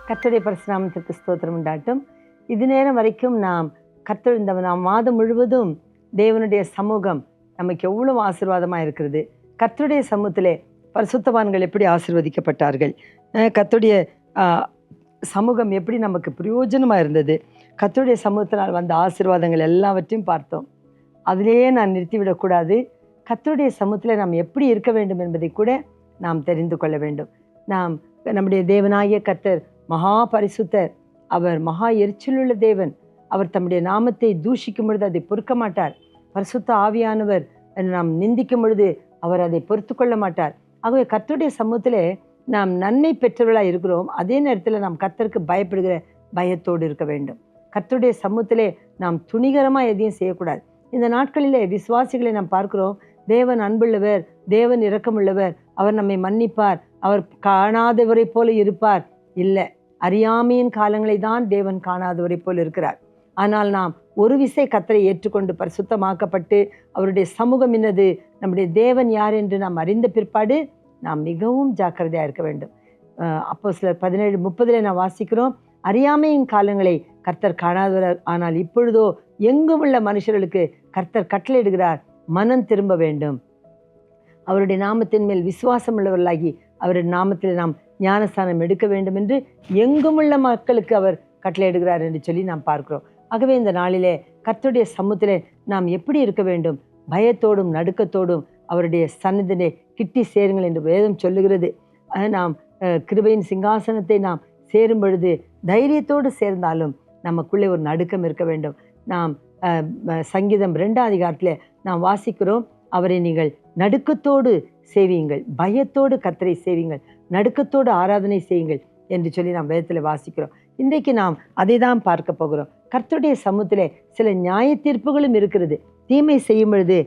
கர்த்தருடைய பரிசுநாமத்திற்கு ஸ்தோத்திரம் உண்டாட்டும். இது நேரம் வரைக்கும் நாம் மாதம் முழுவதும் தேவனுடைய சமூகம் நமக்கு எவ்வளவு ஆசீர்வாதமாக இருக்கிறது. கர்த்தருடைய சமூகத்திலே பரிசுத்தவான்கள் எப்படி ஆசீர்வதிக்கப்பட்டார்கள், கர்த்தருடைய சமூகம் எப்படி நமக்கு பிரயோஜனமாக இருந்தது, கர்த்தருடைய சமூகத்தினால் வந்த ஆசீர்வாதங்கள் எல்லாவற்றையும் பார்த்தோம். அதிலேயே நான் நிறுத்திவிடக்கூடாது. கர்த்தருடைய சமூகத்தில் நாம் எப்படி இருக்க வேண்டும் என்பதை கூட நாம் தெரிந்து கொள்ள வேண்டும். நம்முடைய தேவனாகிய கர்த்தர் மகா பரிசுத்தர். அவர் மகா எரிச்சலுள்ள தேவன். அவர் தம்முடைய நாமத்தை தூஷிக்கும் பொழுது அதை பொறுக்க மாட்டார். பரிசுத்த ஆவியானவர் நாம் நிந்திக்கும் பொழுது அவர் அதை பொறுத்து கொள்ள மாட்டார். ஆகவே கர்த்தருடைய சமூகத்திலே நாம் நன்மை பெற்றவர்களாக இருக்கிறோம். அதே நேரத்தில் நாம் கர்த்தருக்கு பயப்படுகிற பயத்தோடு இருக்க வேண்டும். கர்த்தருடைய சமூகத்திலே நாம் துணிகரமாக எதையும் செய்யக்கூடாது. இந்த நாட்களிலே விசுவாசிகளை நாம் பார்க்கிறோம். தேவன் அன்புள்ளவர், தேவன் இரக்கமுள்ளவர், அவர் நம்மை மன்னிப்பார், அவர் காணாதவரை போல இருப்பார். இல்லை, அறியாமையின் காலங்களை தான் தேவன் காணாதவரை போல் இருக்கிறார். ஆனால் நாம் ஒரு விசை கர்த்தரை ஏற்றுக்கொண்டு பரிசுத்தமாக்கப்பட்டு அவருடைய சமூகம் என்னது, நம்முடைய தேவன் யார் என்று நாம் அறிந்த பிற்பாடு நாம் மிகவும் ஜாக்கிரதையாக இருக்க வேண்டும். அப்போஸ்தலர் 17:30 நாம் வாசிக்கிறோம், அறியாமையின் காலங்களை கர்த்தர் காணாதவர், ஆனால் இப்பொழுதோ எங்கும் உள்ள மனுஷர்களுக்கு கர்த்தர் கட்டளையிடுகிறார், மனம் திரும்ப வேண்டும், அவருடைய நாமத்தின் மேல் விசுவாசம் உள்ளவர்களாகி அவருடைய நாமத்தில் நாம் ஞானஸ்தானம் எடுக்க வேண்டும் என்று எங்கும் உள்ள மக்களுக்கு அவர் கட்டளையிடுகிறார் என்று சொல்லி நாம் பார்க்கிறோம். ஆகவே இந்த நாளிலே கர்த்தருடைய சமூகத்திலே நாம் எப்படி இருக்க வேண்டும்? பயத்தோடும் நடுக்கத்தோடும் அவருடைய சந்நிதியிலே கிட்டி சேருங்கள் என்று வேதம் சொல்லுகிறது. நாம் கிருபையின் சிங்காசனத்தை நாம் சேரும் பொழுது தைரியத்தோடு சேர்ந்தாலும் நமக்குள்ளே ஒரு நடுக்கம் இருக்க வேண்டும். நாம் சங்கீதம் 2ஆம் அதிகாரத்தில் நாம் வாசிக்கிறோம், அவரை நீங்கள் நடுக்கத்தோடு சேவியுங்கள், பயத்தோடு கர்த்தரை சேவியுங்கள், நடுக்கத்தோடு ஆராதனை செய்யுங்கள் என்று சொல்லி நாம் வேதத்தில் வாசிக்கிறோம். இன்றைக்கு நாம் அதை தான் பார்க்க போகிறோம். கர்த்தருடைய சமூகத்திலே சில நியாய தீர்ப்புகளும் இருக்கிறது. தீமை செய்யும் பொழுது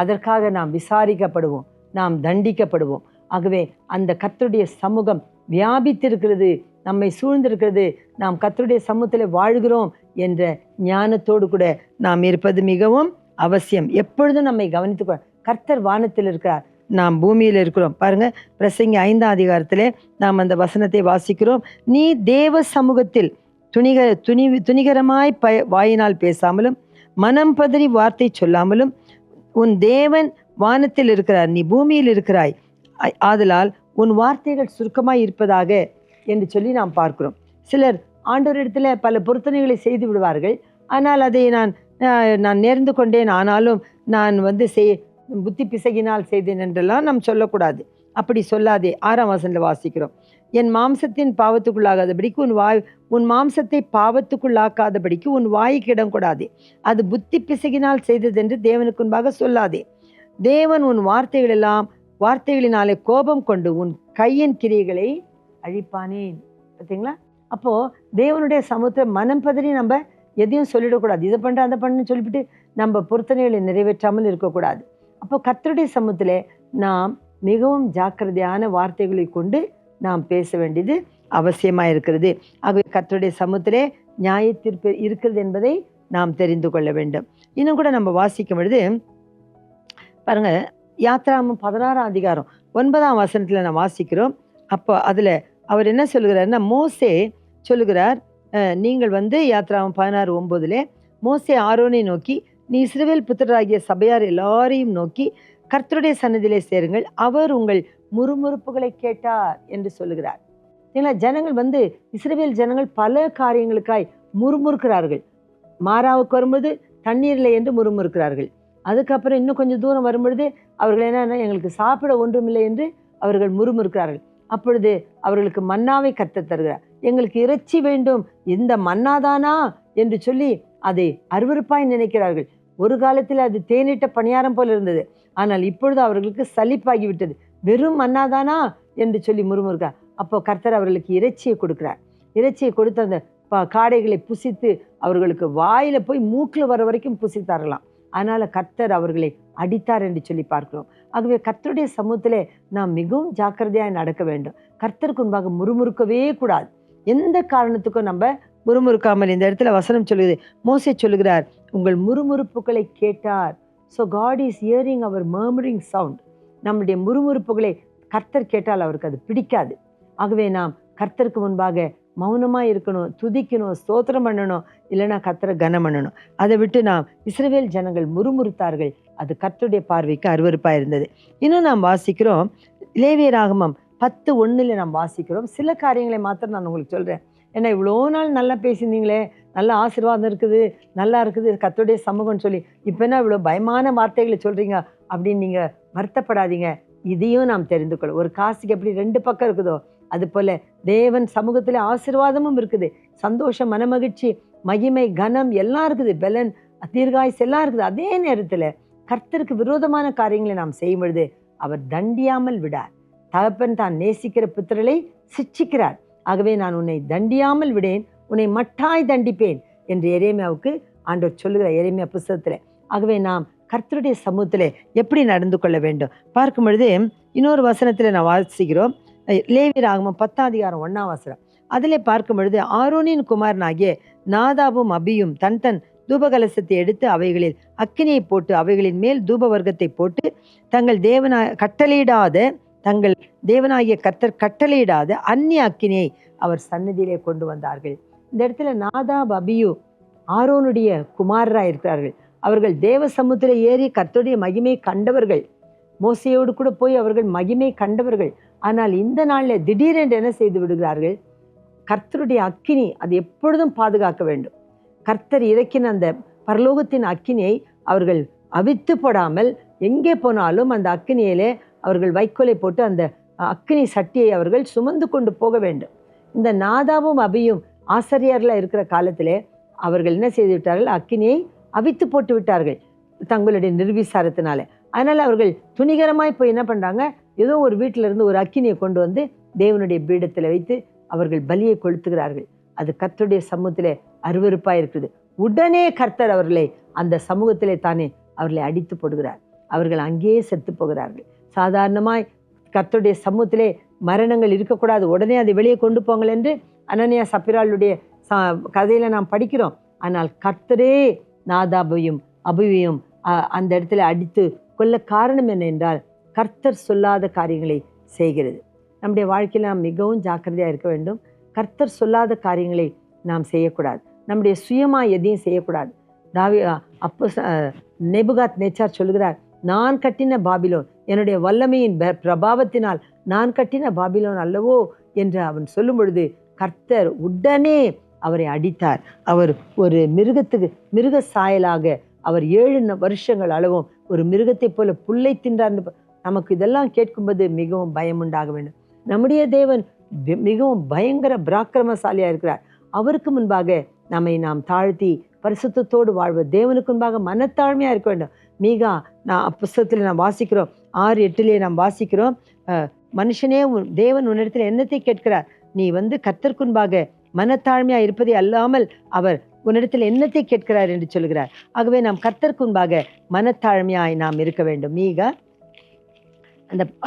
அதற்காக நாம் விசாரிக்கப்படுவோம், நாம் தண்டிக்கப்படுவோம். ஆகவே அந்த கர்த்தருடைய சமூகம் வியாபித்திருக்கிறது, நம்மை சூழ்ந்திருக்கிறது. நாம் கர்த்தருடைய சமூகத்தில் வாழ்கிறோம் என்ற ஞானத்தோடு கூட நாம் இருப்பது மிகவும் அவசியம். எப்பொழுதும் நம்மை கவனித்துக்கொள்ள, கர்த்தர் வானத்தில் இருக்கிறார், நாம் பூமியில் இருக்கிறோம். பாருங்க, பிரசங்கி 5ஆம் அதிகாரத்திலே நாம் அந்த வசனத்தை வாசிக்கிறோம். நீ தேவ சமூகத்தில் துணிகரமாய் வாயினால் பேசாமலும் மனம் பதறி வார்த்தை சொல்லாமலும் உன் தேவன் வானத்தில் இருக்கிறார், நீ பூமியில் இருக்கிறாய், ஆதலால் உன் வார்த்தைகள் சுருக்கமாய் இருப்பதாக என்று சொல்லி நாம் பார்க்கிறோம். சிலர் ஆண்டவரிடத்துல பல பொருத்தனைகளை செய்து விடுவார்கள். ஆனால் அதை நான் நேர்ந்து கொண்டேன், ஆனாலும் நான் புத்தி பிசகினால் செய்தேன் என்றெல்லாம் நாம் சொல்லக்கூடாது. அப்படி சொல்லாதே. 6ஆம் வசனத்தில் வாசிக்கிறோம், என் மாம்சத்தின் பாவத்துக்குள்ளாகாதபடிக்கு உன் மாம்சத்தை பாவத்துக்குள்ளாக்காதபடிக்கு உன் வாய்க்கு இடம் கொடாதே, அது புத்தி பிசகினால் செய்ததென்று தேவனுக்கு முன்பாக சொல்லாதே. தேவன் உன் வார்த்தைகளினாலே கோபம் கொண்டு உன் கையின் கிரியைகளை அழிப்பானேன். பார்த்தீங்களா? அப்போ தேவனுடைய சமூகத்தை மனம் பதறி நம்ம எதையும் சொல்லிடக்கூடாது. இதை பண்ணுற அதை பண்ணுன்னு சொல்லிவிட்டு நம்ம பொருத்தனைகளை நிறைவேற்றாமல் இருக்கக்கூடாது. அப்போ கர்த்தருடைய சமூகத்திலே நாம் மிகவும் ஜாக்கிரதையான வார்த்தைகளை கொண்டு நாம் பேச வேண்டியது அவசியமாக இருக்கிறது. ஆகவே கர்த்தருடைய சமூகத்திலே நியாய தீர்ப்பு இருக்கிறது என்பதை நாம் தெரிந்து கொள்ள வேண்டும். இன்னும் கூட நம்ம வாசிக்கும் பொழுது பாருங்க, யாத்ராகமம் 16ஆம் அதிகாரம் 9ஆம் வசனத்தில் நாம் வாசிக்கிறோம். அப்போ அதில் அவர் என்ன சொல்லுகிறாருன்னா, மோசே சொல்லுகிறார், நீங்கள் யாத்ராகமம் 16:9 மோசே ஆரோனை நோக்கி, நீ இஸ்ரவேல் புத்திரராகிய சபையார் எல்லாரையும் நோக்கி கர்த்தருடைய சன்னதியிலே சேருங்கள், அவர் உங்கள் முறுமுறுப்புகளை கேட்டார் என்று சொல்லுகிறார். ஏன்னா ஜனங்கள் இஸ்ரவேல் ஜனங்கள் பல காரியங்களுக்காய் முறுமுறுக்கிறார்கள். மாறாவுக்கு வரும்பொழுது தண்ணீரில்லை என்று முறுமுறுக்கிறார்கள். அதுக்கப்புறம் இன்னும் கொஞ்சம் தூரம் வரும்பொழுது அவர்கள் என்னன்னா, எங்களுக்கு சாப்பிட ஒன்றுமில்லை என்று அவர்கள் முறுமுறுக்கிறார்கள். அப்பொழுது அவர்களுக்கு மன்னாவை கர்த்தர் தருகிறார். எங்களுக்கு இறைச்சி வேண்டும், இந்த மன்னாதானா என்று சொல்லி அதை அருவருப்பாய் நினைக்கிறார்கள். ஒரு காலத்தில் அது தேனிட்ட பணியாரம் போல இருந்தது, ஆனால் இப்பொழுது அவர்களுக்கு சலிப்பாகிவிட்டது. வெறும் மன்னாதானா என்று சொல்லி முறுமுறுக்கிறார். அப்போ கர்த்தர் அவர்களுக்கு இறைச்சியை கொடுக்கிறார். இறைச்சியை கொடுத்து அந்த காடைகளை புசித்து அவர்களுக்கு வாயில போய் மூக்கில் வர வரைக்கும் புசித்தாரலாம். அதனால கர்த்தர் அவர்களை அடித்தார் என்று சொல்லி பார்க்கிறோம். ஆகவே கர்த்தருடைய சமூகத்திலே நாம் மிகவும் ஜாக்கிரதையாக நடக்க வேண்டும். கர்த்தருக்கு முன்பாக முறுமுறுக்கவே கூடாது. எந்த காரணத்துக்கும் நம்ம முறுமுறுக்காமல், இந்த இடத்துல வசனம் சொல்லுது, மோசே சொல்லுகிறார், உங்கள் முறுமுறுப்புகளை கேட்டார். So God is hearing our murmuring sound. நம்முடைய முறுமுறுப்புகளை கர்த்தர் கேட்டால் அவருக்கு அது பிடிக்காது. ஆகவே நாம் கர்த்தருக்கு முன்பாக மௌனமாக இருக்கணும், துதிக்கணும், ஸ்தோத்திரம் பண்ணணும், இல்லைன்னா கர்த்தரை கனம் பண்ணணும். அதை விட்டு நாம் இஸ்ரவேல் ஜனங்கள் முறுமுறுத்தார்கள். அது கர்த்தருடைய பார்வைக்கு அருவருப்பாக இருந்தது. இன்னும் நாம் வாசிக்கிறோம், லேவியராகமம் 10:1 நாம் வாசிக்கிறோம். சில காரியங்களை மாத்திரம் நான் உங்களுக்கு சொல்கிறேன். ஏன்னா இவ்வளோ நாள் நல்லா பேசியிருந்தீங்களே, நல்ல ஆசீர்வாதம் இருக்குது, நல்லா இருக்குது கர்த்தருடைய சமூகம்னு சொல்லி, இப்போ என்ன இவ்வளோ பயமான வார்த்தைகளை சொல்கிறீங்க அப்படின்னு நீங்கள் வருத்தப்படாதீங்க. இதையும் நாம் தெரிந்து கொள்ள, ஒரு காசுக்கு எப்படி 2 பக்கம் இருக்குதோ அது போல தேவன் சமூகத்தில் ஆசீர்வாதமும் இருக்குது, சந்தோஷம், மனமகிழ்ச்சி, மகிமை, கனம் எல்லாம் இருக்குது, பலன், தீர்காயுஸ் எல்லாம் இருக்குது. அதே நேரத்தில் கர்த்தருக்கு விரோதமான காரியங்களை நாம் செய்யும் பொழுது அவர் தண்டியாமல் விடார். தகப்பன் தான் நேசிக்கிற புத்திரரை சிட்சிக்கிறார். ஆகவே நான் உன்னை தண்டியாமல் விடேன், உன்னை மட்டாய் தண்டிப்பேன் என்று எரேமியாவுக்கு ஆண்டவர் சொல்லுகிறார், எரேமியா புஸ்தகத்தில். ஆகவே நாம் கர்த்தருடைய சமூகத்தில் எப்படி நடந்து கொள்ள வேண்டும் பார்க்கும் பொழுது இன்னொரு வசனத்தில் நான் வாசிக்கிறோம், லேவியராகமம் 10:1 அதிலே பார்க்கும் பொழுது, ஆரோனின் குமாரனாகிய நாதாபும் அபியும் தன் தன் தூபகலசத்தை எடுத்து அவைகளில் அக்கினியை போட்டு அவைகளின் மேல் தூப வர்க்கத்தை போட்டு தங்கள் தேவனாகிய கர்த்தர் கட்டளையிடாத அந்நிய அக்கினியை அவர் சந்நிதியிலே கொண்டு வந்தார்கள். இந்த இடத்துல நாதாப் அபியு ஆரோனுடைய குமாரராக இருக்கிறார்கள். அவர்கள் தேவ சமூகத்தில் ஏறி கர்த்தருடைய மகிமை கண்டவர்கள், மோசையோடு கூட போய் அவர்கள் மகிமை கண்டவர்கள். ஆனால் இந்த நாளில் திடீரென்று என்ன செய்து விடுகிறார்கள்? கர்த்தருடைய அக்கினி அது எப்பொழுதும் பாதுகாக்க வேண்டும். கர்த்தர் இறக்கின அந்த பரலோகத்தின் அக்கினியை அவர்கள் அவித்து போடாமல் எங்கே போனாலும் அந்த அக்கினியிலே அவர்கள் வைக்கோலை போட்டு அந்த அக்கினி சட்டியை அவர்கள் சுமந்து கொண்டு போக வேண்டும். இந்த நாதாவும் அபியும் ஆசிரியர்ல இருக்கிற காலத்திலே அவர்கள் என்ன செய்து விட்டார்கள்? அக்கினியை அவித்து போட்டு விட்டார்கள் தங்களுடைய நிர்விசாரத்தினால. அதனால் அவர்கள் துணிகரமாய் போய் என்ன பண்ணுறாங்க, ஏதோ ஒரு வீட்டில இருந்து ஒரு அக்கினியை கொண்டு வந்து தேவனுடைய பீடத்தில் வைத்து அவர்கள் பலியை கொளுத்துகிறார்கள். அது கர்த்தருடைய சமூகத்திலே அருவருப்பாக இருக்குது. உடனே கர்த்தர் அவர்களை அந்த சமூகத்திலே தானே அவர்களை அடித்து போடுகிறார். அவர்கள் அங்கேயே செத்து போகிறார்கள். சாதாரணமாய் கர்த்தருடைய சமூகத்திலே மரணங்கள் இருக்கக்கூடாது, உடனே அதை வெளியே கொண்டு போங்கள் என்று அனனியா சப்பிராளுடைய கதையில நாம் படிக்கிறோம். ஆனால் கர்த்தரே நாதாபையும் அபியையும் அந்த இடத்துல அடித்து கொள்ள காரணம் என்ன என்றால், கர்த்தர் சொல்லாத காரியங்களை செய்கிறது. நம்முடைய வாழ்க்கையில் நாம் மிகவும் ஜாக்கிரதையாக இருக்க வேண்டும். கர்த்தர் சொல்லாத காரியங்களை நாம் செய்யக்கூடாது. நம்முடைய சுயமாக எதையும் செய்யக்கூடாது. நேபுகாத் நேச்சார் சொல்கிறார், நான் கட்டின பாபிலோன் என்னுடைய வல்லமையின் பிரபாவத்தினால் நான் கட்டின பாபிலோன் அல்லவோ என்று அவன் சொல்லும் பொழுது கர்த்தர் உடனே அவரை அடித்தார். அவர் ஒரு மிருக சாயலாக அவர் 7 வருஷங்கள் அளவும் ஒரு மிருகத்தை போல புல்லை தின்றார். நமக்கு இதெல்லாம் கேட்கும்போது மிகவும் பயம் உண்டாக வேண்டும். நம்முடைய தேவன் மிகவும் பயங்கர பராக்கிரமசாலியாக இருக்கிறார். அவருக்கு முன்பாக நம்மை நாம் தாழ்த்தி பரிசுத்தத்தோடு வாழ்வது, தேவனுக்கு முன்பாக மனத்தாழ்மையாக இருக்க வேண்டும். மீகா புஸ்தகத்தில் நாம் வாசிக்கிறோம், 6:8 நாம் வாசிக்கிறோம், மனுஷனே தேவன் உன்னிடத்தில் என்னத்தை கேட்கிறார்? நீ கர்த்தருக்கு முன்பாக மனத்தாழ்மையாக இருப்பதை அல்லாமல் அவர் உன்னிடத்தில் என்னத்தை கேட்கிறார் என்று சொல்கிறார். ஆகவே நாம் கர்த்தருக்கு முன்பாக மனத்தாழ்மையாய் நாம் இருக்க வேண்டும். மீகா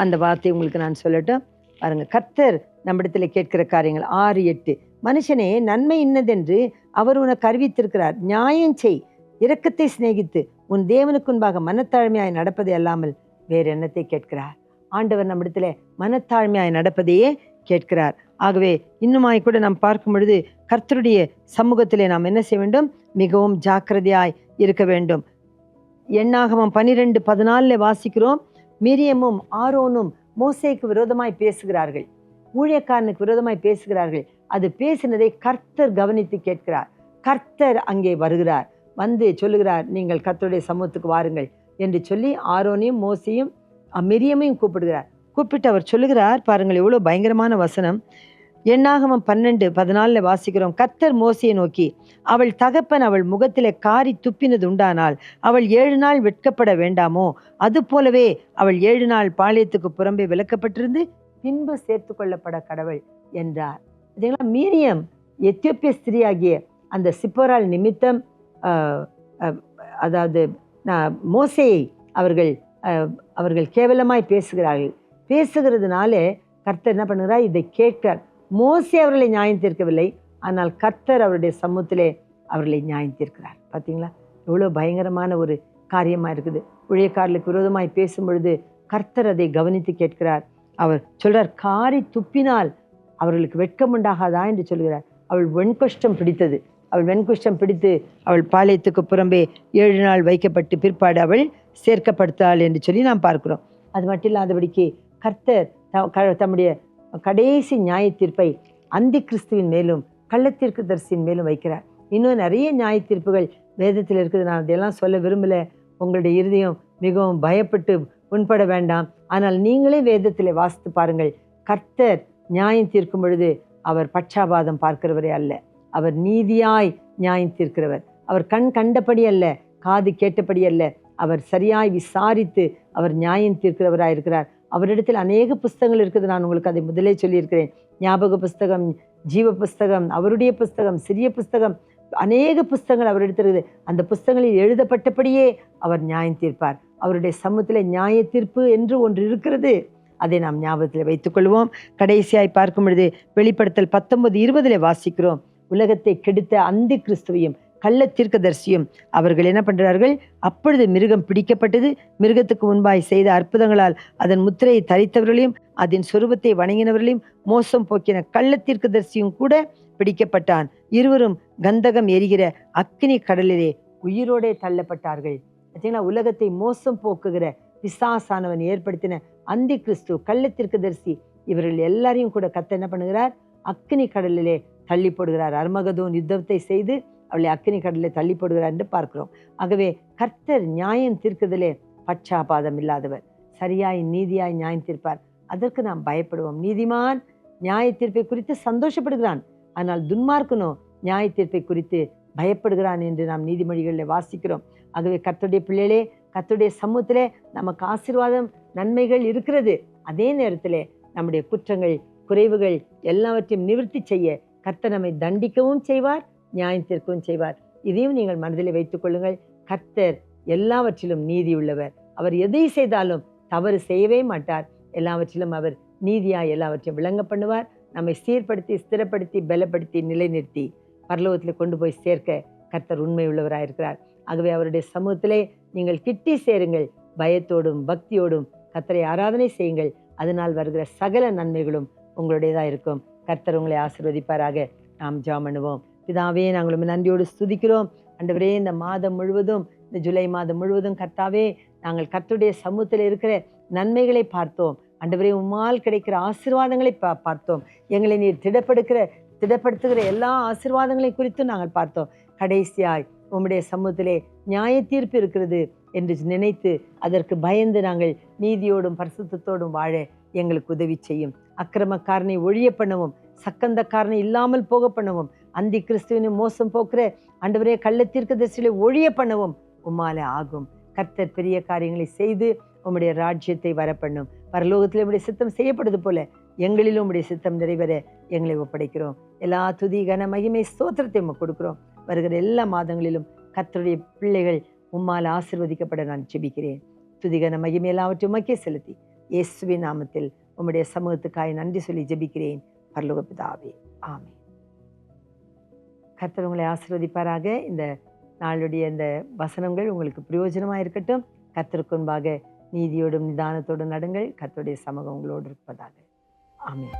அந்த வார்த்தை உங்களுக்கு நான் சொல்லட்டும் பாருங்க. கர்த்தர் நம்மிடத்தில் கேட்கிற காரியங்கள் 6:8, மனுஷனே நன்மை இன்னதென்று அவர் உனக்கு அறிவித்திருக்கிறார், நியாயம் செய், இரக்கத்தை சிநேகித்து உன் தேவனுக்கு முன்பாக மனத்தாழ்மையாய் நடப்பதை அல்லாமல் வேறு என்னத்தை கேட்கிறார்? ஆண்டவர் நம்மிடத்தில் மனத்தாழ்மையாய் நடப்பதையே கேட்கிறார். ஆகவே இன்னுமாய் கூட நாம் பார்க்கும் பொழுது கர்த்தருடைய சமூகத்திலே நாம் என்ன செய்ய வேண்டும்? மிகவும் ஜாக்கிரதையாய் இருக்க வேண்டும். எண்ணாகமம் 12:14 வாசிக்கிறோம், மிரியமும் ஆரோனும் மோசேக்கு விரோதமாய் பேசுகிறார்கள், ஊழியக்காரனுக்கு விரோதமாய் பேசுகிறார்கள். அது பேசினதை கர்த்தர் கவனித்து கேட்கிறார். கர்த்தர் அங்கே வருகிறார், சொல்லுகிறார், நீங்கள் கர்த்தருடைய சமூகத்துக்கு வாருங்கள் என்று சொல்லி ஆரோனையும் மோசையும் மிரியமையும் கூப்பிடுகிறார். கூப்பிட்டு அவர் சொல்லுகிறார், பாருங்கள் எவ்வளோ பயங்கரமான வசனம். எண்ணாகமம் 12:14 வாசிக்கிறோம், கர்த்தர் மோசையை நோக்கி, அவள் தகப்பன் அவள் முகத்திலே காரி துப்பினது உண்டானால் அவள் 7 நாள் வெட்கப்பட வேண்டாமோ? அது போலவே அவள் 7 நாள் பாளையத்துக்கு புறம்பே விலக்கப்பட்டிருந்து பின்பு சேர்த்து கொள்ளப்பட கடவுள் என்றார். இதெல்லாம் மீரியம் எத்தியோப்பிய ஸ்திரீயாகிய அந்த சிப்போரால் நிமித்தம் அதாவது மோசையை அவர்கள் கேவலமாய் பேசுகிறார்கள். பேசுகிறதுனாலே கர்த்தர் என்ன பண்ணுகிறார்? இதை கேட்கிறார். மோசே அவர்களை நியாயம் தீர்க்கவில்லை, ஆனால் கர்த்தர் அவருடைய சமூகத்திலே அவர்களை நியாயம் தீர்க்கிறார். பார்த்தீங்களா, எவ்வளோ பயங்கரமான ஒரு காரியமாக இருக்குது. ஊழியக்காரர்களுக்கு விரோதமாய் பேசும் பொழுது கர்த்தர் அதை கவனித்து கேட்கிறார். அவர் சொல்றார், காரி துப்பினால் அவர்களுக்கு வெட்கம் உண்டாகாதா என்று சொல்கிறார். அவள் வெண்குஷ்டம் பிடித்தது. அவள் வெண்குஷ்டம் பிடித்து அவள் பாளையத்துக்கு புறம்பே 7 நாள் வைக்கப்பட்டு பிற்பாடு அவள் சேர்க்கப்படுத்தாள் என்று சொல்லி நாம் பார்க்கிறோம். அது மட்டும் இல்லாதபடிக்கு கர்த்தர் தம்முடைய கடைசி நியாய தீர்ப்பை அந்தி கிறிஸ்துவின் மேலும் கள்ளத்தீர்க்கதரிசியின் மேலும் வைக்கிறார். இன்னும் நிறைய நியாய தீர்ப்புகள் வேதத்தில் இருக்குது. நான் அதெல்லாம் சொல்ல விரும்பலை. உங்களுடைய இருதயம் மிகவும் பயப்பட்டு உண்பட வேண்டாம். ஆனால் நீங்களே வேதத்தில் வாசித்து பாருங்கள். கர்த்தர் நியாயம் தீர்க்கும் பொழுது அவர் பட்சாபாதம் பார்க்கிறவரே அல்ல, அவர் நீதியாய் நியாயம் தீர்க்கிறவர். அவர் கண் கண்டபடி அல்ல, காது கேட்டபடி அல்ல, அவர் சரியாய் விசாரித்து அவர் நியாயம் தீர்க்கிறவராக இருக்கிறார். அவரிடத்தில் அநேக புஸ்தகங்கள் இருக்குது. நான் உங்களுக்கு அதை முதலே சொல்லியிருக்கிறேன். ஞாபக புஸ்தகம், ஜீவ புஸ்தகம், அவருடைய புஸ்தகம், சிறிய புஸ்தகம், அநேக புஸ்தகங்கள் அவரிடத்தில் இருக்குது. அந்த புஸ்தகங்களில் எழுதப்பட்டபடியே அவர் நியாயம் தீர்ப்பார். அவருடைய சமூகத்தில் நியாய தீர்ப்பு என்று ஒன்று இருக்கிறது. அதை நாம் ஞாபகத்தில் வைத்துக்கொள்வோம். கடைசியாய் பார்க்கும் பொழுது வெளிப்படுத்தல் 19:20 வாசிக்கிறோம். உலகத்தை கெடுத்த அந்தி கிறிஸ்துவையும் கள்ள தீர்க்கதரிசியும் அவர்கள் என்ன பண்றார்கள்? அப்பொழுது மிருகம் பிடிக்கப்பட்டது. மிருகத்துக்கு முன்பாய் செய்த அற்புதங்களால் அதன் முத்திரையை தரித்தவர்களையும் அதன் சொரூபத்தை வணங்கினவர்களையும் மோசம் போக்கின கள்ள தீர்க்கதரிசியும் கூட பிடிக்கப்பட்டான். இருவரும் கந்தகம் எரிகிற அக்கினி கடலிலே உயிரோடே தள்ளப்பட்டார்கள். பார்த்தீங்களா? உலகத்தை மோசம் போக்குகிற பிசாசானவன் ஏற்படுத்தின அந்தி கிறிஸ்து, கள்ள தீர்க்கதரிசி, இவர்கள் எல்லாரையும் கூட கர்த்தர் என்ன பண்ணுகிறார்? அக்கினி கடலிலே தள்ளி போடுகிறார். அர்மகதோன் யுத்தத்தை செய்து அவளை அக்கினி கடலிலே தள்ளி போடுகிறார் என்று பார்க்கிறோம். ஆகவே கர்த்தர் நியாயம் தீர்க்கிறதிலே பட்சாபாதம் இல்லாதவர், சரியாய் நீதியாய் நியாயம் தீர்ப்பார். அதற்கு நாம் பயப்படுவோம். நீதிமான் நியாய தீர்ப்பை குறித்து சந்தோஷப்படுகிறான், ஆனால் துன்மார்க்கனோ நியாய தீர்ப்பை குறித்து பயப்படுகிறான் என்று நாம் நீதிமொழிகளில் வாசிக்கிறோம். ஆகவே கர்த்தருடைய பிள்ளைகளே, கர்த்தருடைய சமூகத்திலே நமக்கு ஆசீர்வாதம், நன்மைகள் இருக்கிறது. அதே நேரத்திலே நம்முடைய குற்றங்கள், குறைவுகள் எல்லாவற்றையும் நிவர்த்தி செய்ய கர்த்தர் நம்மை தண்டிக்கவும் செய்வார், நியாயம் தீர்க்கவும் செய்வார். இதையும் நீங்கள் மனதில் வைத்துக் கொள்ளுங்கள். கர்த்தர் எல்லாவற்றிலும் நீதி உள்ளவர். அவர் எதை செய்தாலும் தவறு செய்யவே மாட்டார். எல்லாவற்றிலும் அவர் நீதியாய் எல்லாவற்றையும் விளங்க பண்ணுவார். நம்மை சீர்படுத்தி, ஸ்திரப்படுத்தி, பலப்படுத்தி, நிலைநிறுத்தி பரலோகத்தில் கொண்டு போய் சேர்க்க கர்த்தர் உண்மை உள்ளவராயிருக்கிறார். ஆகவே அவருடைய சமூகத்திலே நீங்கள் கிட்டி சேருங்கள். பயத்தோடும் பக்தியோடும் கர்த்தரை ஆராதனை செய்யுங்கள். அதனால் வருகிற சகல நன்மைகளும் உங்களுடையதாக இருக்கும். கர்த்தர் உங்களை ஆசீர்வதிப்பாராக. நாம் ஜெபம் பண்ணுவோம். பிதாவே, நாங்கள் நன்றியோடு ஸ்துதிக்கிறோம். ஆண்டவரே, இந்த மாதம் முழுவதும், இந்த ஜூலை மாதம் முழுவதும் கர்த்தாவே, நாங்கள் கர்த்தருடைய சமூகத்தில் இருக்கிற நன்மைகளை பார்த்தோம். ஆண்டவரே, உம்மால் கிடைக்கிற ஆசீர்வாதங்களை பார்த்தோம். எங்களை நீர் திடப்படுத்துகிற எல்லா ஆசீர்வாதங்களை குறித்தும் நாங்கள் பார்த்தோம். கடைசியாய் உம்முடைய சமூகத்திலே நியாய தீர்ப்பு இருக்கிறது என்று நினைத்து அதற்கு பயந்து நாங்கள் நீதியோடும் பரிசுத்தத்தோடும் வாழ எங்களுக்கு உதவி செய்யும். அக்கிரமக்காரனை ஒழிய பண்ணவும், சக்கந்தக்காரனை இல்லாமல் போக பண்ணவும், அந்தி கிறிஸ்துவினை மோசம் போக்குற ஆண்டவரே கள்ள தீர்க்கதரிசிகளை ஒழிய பண்ணவும் உம்மால ஆகும். கர்த்தர் பெரிய காரியங்களை செய்து உம்முடைய ராஜ்யத்தை வரப்பண்ணும். பரலோகத்தில் உம்முடைய சித்தம் செய்யப்படுது போல எங்களிலும் உம்முடைய சித்தம் நிறைவேற எங்களை ஒப்படைக்கிறோம். எல்லா துதி, கன, மகிமை, ஸ்தோத்திரத்தை கொடுக்கிறோம். வருகிற எல்லா மாதங்களிலும் கர்த்தருடைய பிள்ளைகள் உம்மால் ஆசீர்வதிக்கப்பட நான் ஜெபிக்கிறேன். துதி, கன, மகிமை எல்லாவற்றையும் உமக்கே செலுத்தி இயேசுவின் நாமத்தில் உம்முடைய சமூகத்துக்காய் நன்றி சொல்லி ஜெபிக்கிறேன். பரலோக பிதாவே, ஆமென். கர்த்தர் உங்களை ஆசீர்வதிப்பாராக. இந்த நாளுடைய இந்த வசனங்கள் உங்களுக்கு பிரயோஜனமாக இருக்கட்டும். கர்த்தருக்கு முன்பாக நீதியோடும் நிதானத்தோடும் நடங்கள். கர்த்தருடைய சமூகம் உங்களோடு இருப்பதாக. ஆமென்.